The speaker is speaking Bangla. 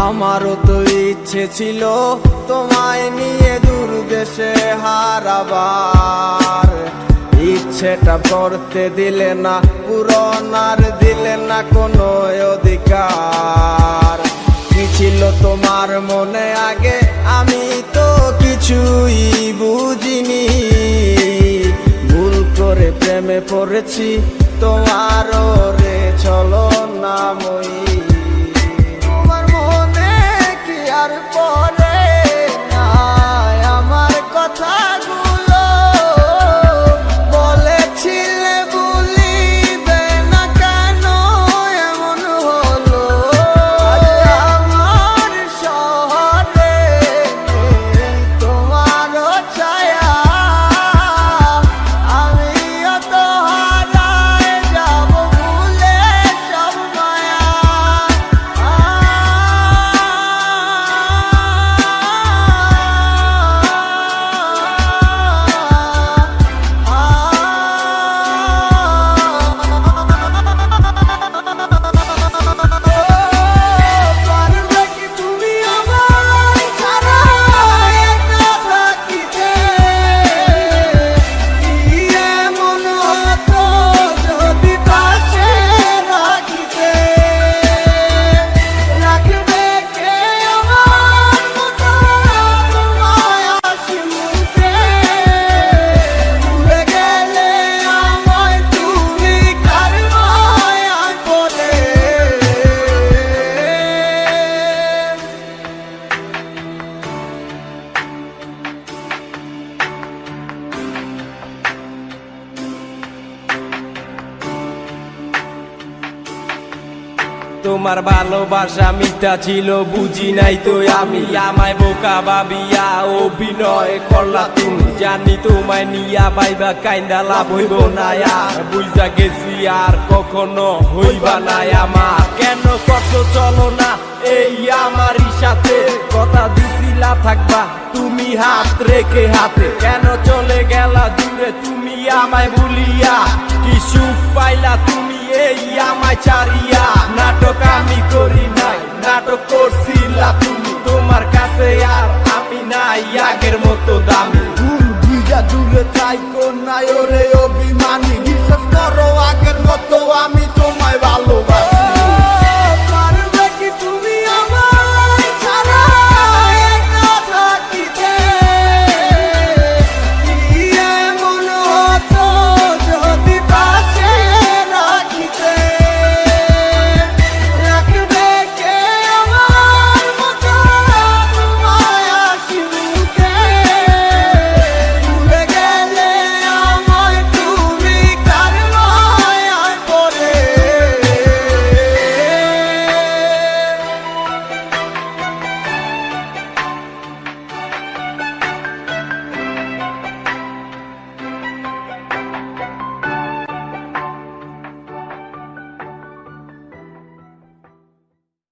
আমারও তো ইচ্ছে ছিল তোমায় নিয়ে দূর দেশে হারাবার, ইচ্ছেটা করতে দিলে না, পূরণ আর দিলে না কোনো অধিকার। কি ছিল তোমার মনে আগে আমি তো কিছুই বুঝিনি, ভুল করে প্রেমে পড়েছি তোমারও রে চলো না মই। তোমার মনে কি আর পড়ে না আমার কথাগুলো, বলেছিলে ভুলিবে না কেন এমন হলো। আমার শহরে তোমারও ছায়া, আমিও তো হারায় যাব ভুলে সব মায়া। তোমার ভালোবাসা মিথ্যা ছিল বুঝি নাই তো আমি, আমায় বোকা ভাবিয়া অভিনয় করলা তুমি। জানি তোমায় নিয়া বাইবা কাইন্দা লাভ হইব না, বুঝা গেছি আর কখনো হইবা না আমার। কেন করছো চলো না এই আমারই সাথে, কথা দিছিলা থাকবা তুমি হাত রেখে হাতে। কেন চলে গেলা দূরে তুমি আমায় ভুলিয়া, কি সুখ পাইলা তুমি এই আমায় ছাড়িয়া। নাটক আমি করি নাই, নাটক করছিলা তুমি, তোমার কাছে আর আমি নাই আগের মতো দামি। ভুল বুঝা দূরে থাইকো না ওরে